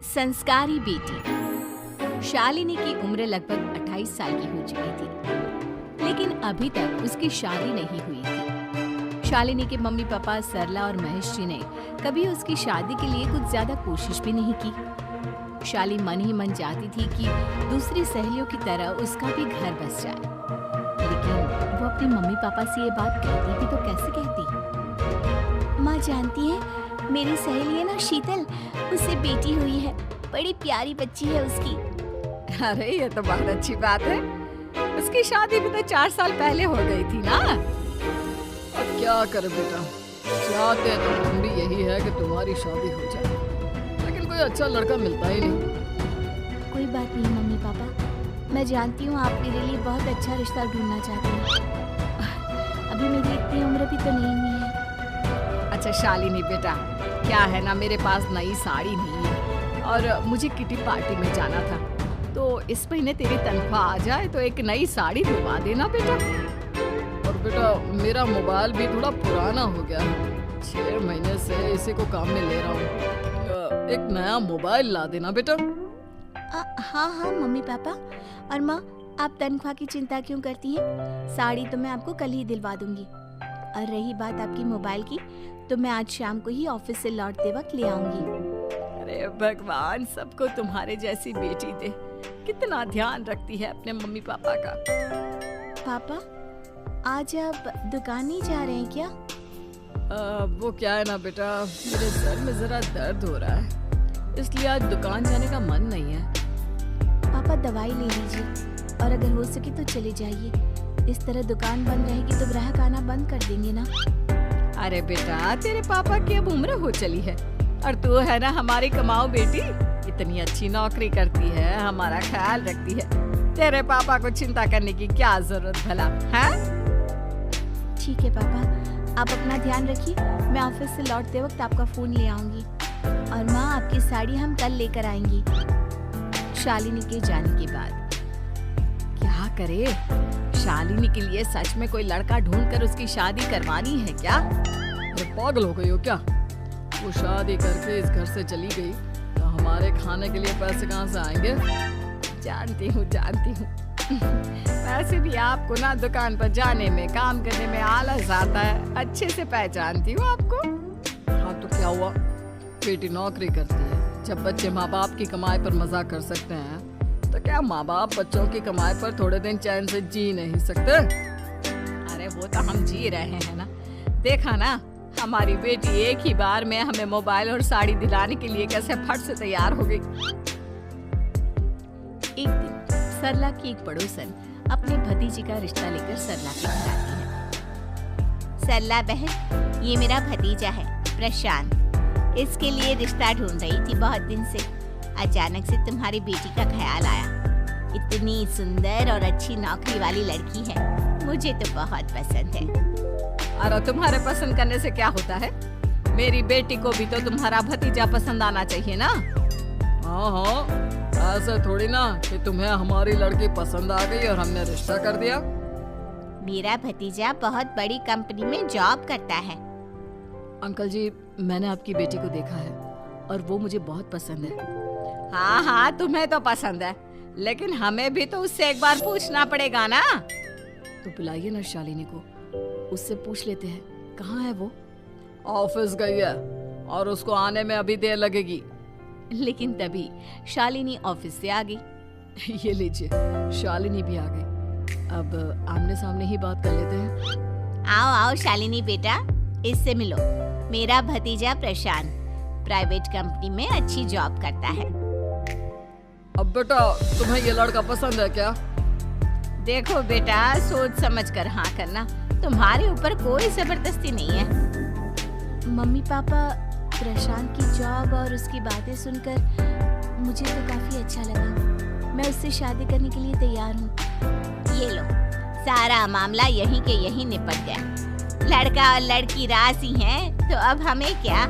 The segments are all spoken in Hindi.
संस्कारी बेटी। शालिनी की उम्र लगभग 28 साल की हो चुकी थी, लेकिन अभी तक उसकी शादी नहीं हुई थी। शालिनी के मम्मी पापा सरला और महेश जी ने कभी उसकी शादी के लिए कुछ ज्यादा कोशिश भी नहीं की। शाली मन ही मन चाहती थी कि दूसरी सहेलियों की तरह उसका भी घर बस जाए, लेकिन वो अपने मम्मी पापा से ये बात कहती भी तो कैसे कहती। माँ जानती है, मेरी सहेली है ना शीतल, उससे बेटी हुई है, बड़ी प्यारी बच्ची है उसकी। अरे ये तो बहुत अच्छी बात है। उसकी शादी भी तो 4 साल पहले हो गई थी ना। अब क्या करे बेटा, चाहते तो हम भी यही है कि तुम्हारी शादी हो जाए, लेकिन कोई अच्छा लड़का मिलता ही नहीं। कोई बात नहीं मम्मी पापा, मैं जानती हूँ आप मेरे लिए बहुत अच्छा रिश्ता ढूंढना चाहते हैं। अभी मेरी इतनी उम्र भी तो नहीं हुई है। अच्छा शालिनी बेटा, क्या है ना, मेरे पास नई साड़ी नहीं है और मुझे किटी पार्टी में जाना था, तो इस महीने तेरी तनख्वाह आ जाए तो एक नई साड़ी दिलवा देना बेटा। और बेटा मेरा मोबाइल भी थोड़ा पुराना हो गया है, 6 महीने से इसी को काम में ले रहा हूँ। एक नया मोबाइल ला देना बेटा। हाँ हाँ मम्मी पापा। और माँ, आप तनख्वाह की चिंता क्यों करती हैं? साड़ी तो मैं आपको कल ही दिलवा दूंगी। और रही बात आपकी मोबाइल की, तो मैं आज शाम को ही ऑफिस से लौटते वक्त ले आऊंगी। अरे भगवान, सबको तुम्हारे जैसी बेटी दे। कितना ध्यान रखती है अपने मम्मी पापा का। पापा, आज आप दुकान नहीं जा रहे हैं क्या? वो क्या है ना बेटा, मेरे सर में जरा दर्द हो रहा है, इसलिए आज दुकान जाने का मन नहीं है। पापा दवाई ले लीजिए, और अगर हो सके तो चले जाइए। इस तरह दुकान बंद रहेगी तो ग्राहक आना बंद कर देंगे ना। अरे बेटा, तेरे पापा की अब उम्र हो चली है और तू है ना हमारी कमाऊ बेटी, इतनी अच्छी नौकरी करती है, हमारा ख्याल रखती है। तेरे पापा को चिंता करने की क्या जरूरत भला है? ठीक है पापा, आप अपना ध्यान रखिए। मैं ऑफिस से लौटते वक्त आपका फोन ले आऊंगी। और माँ, आपकी साड़ी हम कल लेकर आएंगी। शालिनी के जाने के बाद क्या करे? शालिनी के लिए सच में कोई लड़का ढूंढकर उसकी शादी करवानी है क्या? अरे पागल हो गई हो क्या? वो शादी करके इस घर से चली गई तो हमारे खाने के लिए पैसे कहाँ से आएंगे? जानती हूँ वैसे भी आपको ना दुकान पर जाने में, काम करने में आलस आता है। अच्छे से पहचानती हूँ आपको। हाँ तो क्या हुआ, बेटी नौकरी करती है। जब बच्चे माँ बाप की कमाई पर मजाक कर सकते हैं, तो क्या माँ बाप बच्चों की कमाई पर थोड़े दिन चैन से जी नहीं सकते? अरे वो तो हम जी रहे हैं ना। देखा ना, हमारी बेटी एक ही बार में हमें मोबाइल और साड़ी दिलाने के लिए कैसे फट से तैयार हो गई। एक दिन सरला की एक पड़ोसन अपने भतीजी का रिश्ता लेकर सरला के घर आती है। सरला बहन, ये मेरा भतीजा है प्रशांत। इसके लिए रिश्ता ढूंढ रही थी बहुत दिन से। अचानक से तुम्हारी बेटी का ख्याल आया। इतनी सुंदर और अच्छी नौकरी वाली लड़की है, मुझे तो बहुत पसंद है। अरे तुम्हारे पसंद करने से क्या होता है? मेरी बेटी को भी तो तुम्हारा भतीजा पसंद आना चाहिए ना। हाँ हाँ, ऐसा थोड़ी ना कि तुम्हें हमारी लड़की पसंद आ गई और हमने रिश्ता कर दिया। मेरा भतीजा बहुत बड़ी कंपनी में जॉब करता है। अंकल जी, मैंने आपकी बेटी को देखा है और वो मुझे बहुत पसंद है। हाँ हाँ, तुम्हें तो पसंद है, लेकिन हमें भी तो उससे एक बार पूछना पड़ेगा ना। तो बुलाइए ना शालिनी को, उससे पूछ लेते हैं कहाँ है वो। ऑफिस गई है और उसको आने में अभी देर लगेगी। लेकिन तभी शालिनी ऑफिस से आ गई। ये लीजिए, शालिनी भी आ गई। अब आमने सामने ही बात कर लेते हैं। आओ आओ शालिनी बेटा, इससे मिलो। मेरा भतीजा प्रशांत प्राइवेट कंपनी में अच्छी जॉब करता है। अब बेटा, तुम्हें ये लड़का पसंद है क्या? देखो बेटा, सोच समझ कर हाँ करना, तुम्हारे ऊपर कोई जबरदस्ती नहीं है। मम्मी पापा, प्रशांत की जॉब और उसकी बातें सुनकर मुझे तो काफी अच्छा लगा। मैं उससे शादी करने के लिए तैयार हूँ। ये लो, सारा मामला यहीं के यहीं निपट गया। लड़का और लड़की राजी हैं, तो अब हमें क्या।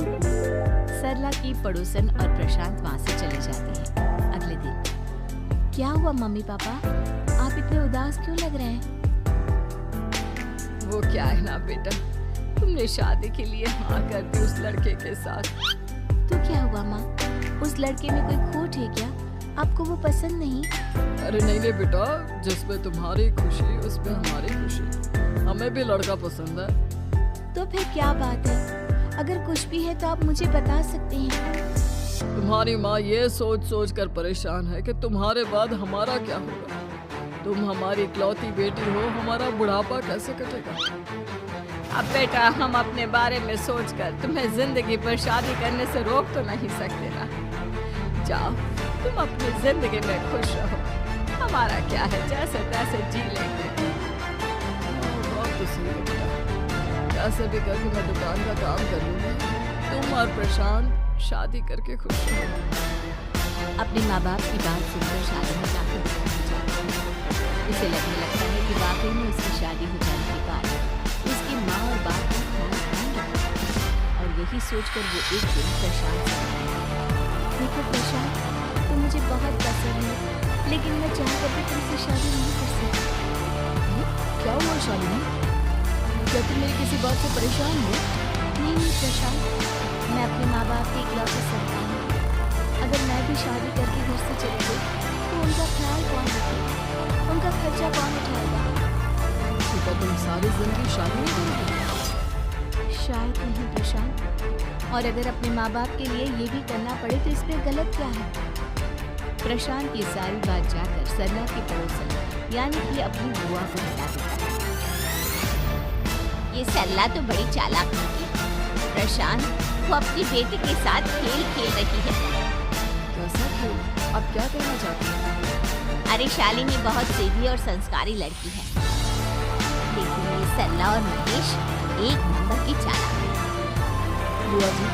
सरला की पड़ोसन और प्रशांत वहाँ से चले जाते हैं। अगले दिन क्या हुआ मम्मी पापा, आप इतने उदास क्यों लग रहे हैं? वो क्या है ना बेटा, तुमने शादी के लिए हाँ कर दी उस लड़के के साथ। तो क्या हुआ माँ, उस लड़के में कोई खोट है क्या? आपको वो पसंद नहीं? अरे नहीं नहीं बेटा, जिसमें तुम्हारी खुशी उसमें हमारी खुशी। हमें भी लड़का पसंद है। तो फिर क्या बात है? अगर कुछ भी है तो आप मुझे बता सकते हैं। तुम्हारी माँ ये सोच सोच कर परेशान है कि तुम्हारे बाद हमारा क्या होगा। तुम हमारी इकलौती बेटी हो, हमारा बुढ़ापा कैसे कटेगा। अब बेटा, हम अपने बारे में सोचकर तुम्हें जिंदगी पर शादी करने से रोक तो नहीं सकते ना। जाओ, तुम अपनी जिंदगी में खुश रहो। हमारा क्या है, जैसे तैसे जी लेंगे। बात तो सही है बेटा। कैसे भी करके मैं दुकान का काम कर लूंगी, तुम और प्रशांत शादी करके खुश रहो। अपने माँ बाप की बात सुनकर शादी में काफी उसे लगने लगता है कि वाकई में उसकी शादी हो जाने के बाद उसकी माँ और बाप का ख्याल रखेंगे। और यही सोचकर वो एक दिन प्रशांत से मिली। देखो प्रशांत, तुम मुझे बहुत पसंद है, लेकिन मैं चाहकर भी तुमसे शादी नहीं कर सकती। क्या हुआ शालिनी? क्या तुम मेरी किसी बात से परेशान हो? नहीं प्रशांत, मैं अपने माँ बाप की इकलौती संतान हूँ। अगर मैं भी शादी करके घर से चली गई तो उनका ख्याल कौन रखेगा? उनका खर्चा कौन उठाएगा? तो क्या तुम सारी जिंदगी शादी नहीं करोगी? शायद नहीं प्रशांत, और अगर अपने माँ बाप के लिए ये भी करना पड़े तो इसमें गलत क्या है? प्रशांत ये सारी बात जाकर सरला की पड़ोसन यानी कि अपनी बुआ को बता देता है। ये सरला तो बड़ी चालाक निकली। प्रशांत, वो अपनी बेटी के साथ खेल खेल रही है। कैसा खेल? आप क्या कहना चाहती हैं? अरे शालिनी बहुत सीधी और संस्कारी लड़की है, लेकिन ये सरला और महेश एक नंबर की चालाक है। बुआ जी,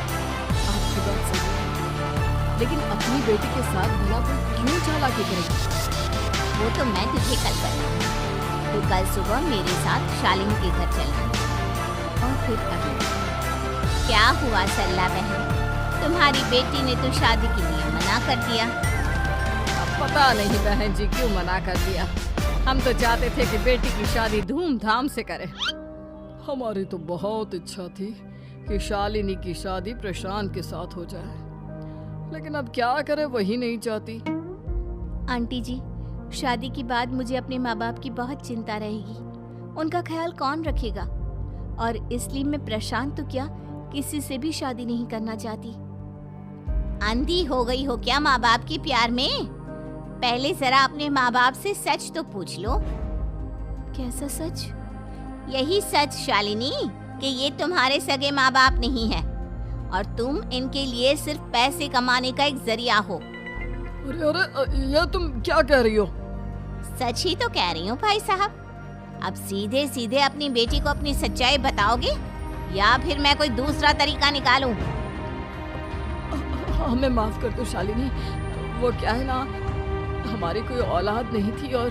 आपकी बात सही है, लेकिन अपनी बेटी के साथ भला कोई क्यों चालाकी करेगी? वो तो मैं तुझे कल बताऊंगी। तो कल सुबह मेरे साथ शालिनी के घर चलना। और फिर अभी क्या हुआ सरला बहन, तुम्हारी बेटी ने तो शादी के लिए मना कर दिया। अब पता नहीं बहन जी क्यों मना कर दिया। हम तो चाहते थे कि बेटी की शादी धूमधाम से करें। हमारी तो बहुत इच्छा थी कि शालिनी की शादी प्रशांत के साथ हो जाए, लेकिन अब क्या करे, वही नहीं चाहती। आंटी जी, शादी के बाद मुझे अपने माँ बाप की बहुत चिंता रहेगी। उनका ख्याल कौन रखेगा? और इसलिए मैं प्रशांत तो क्या, किसी से भी शादी नहीं करना चाहती। अंधी हो गई हो क्या माँ बाप के प्यार में? पहले जरा अपने माँ बाप से सच तो पूछ लो। कैसा सच? यही सच शालिनी कि ये तुम्हारे सगे माँ बाप नहीं है और तुम इनके लिए सिर्फ पैसे कमाने का एक जरिया हो। अरे अरे, ये तुम क्या कह रही हो? सच ही तो कह रही हूँ भाई साहब। अब सीधे सीधे अपनी बेटी को अपनी सच्चाई बताओगे या फिर मैं कोई दूसरा तरीका निकालूं? हमें माफ कर दो शालिनी। वो क्या है ना, हमारी कोई औलाद नहीं थी और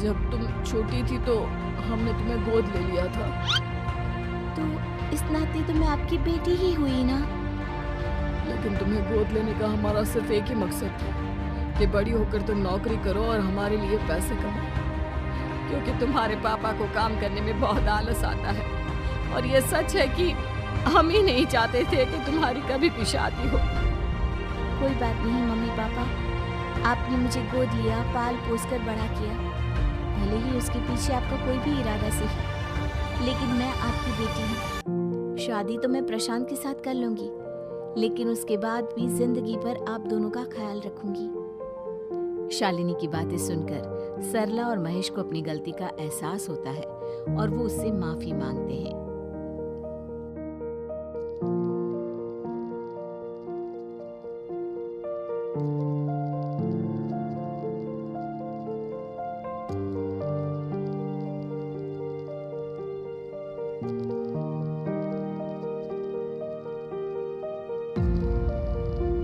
जब तुम छोटी थी तो हमने तुम्हें गोद ले लिया था। तो इस नाते तो मैं आपकी बेटी ही हुई ना। लेकिन तुम्हें गोद लेने का हमारा सिर्फ एक ही मकसद था कि बड़ी होकर तुम नौकरी करो और हमारे लिए पैसे कमाओ, क्योंकि तुम्हारे पापा को काम करने में बहुत आलस आता है। और ये सच है कि हम ही नहीं चाहते थे कि तुम्हारी कभी भी शादी हो। कोई बात नहीं मम्मी पापा, आपने मुझे गोद लिया, पाल पोस कर बड़ा किया। भले ही उसके पीछे आपका कोई भी इरादा सही, लेकिन मैं आपकी बेटी हूँ। शादी तो मैं प्रशांत के साथ कर लूंगी, लेकिन उसके बाद भी जिंदगी भर आप दोनों का ख्याल रखूंगी। शालिनी की बातें सुनकर सरला और महेश को अपनी गलती का एहसास होता है और वो उससे माफी मांगते हैं।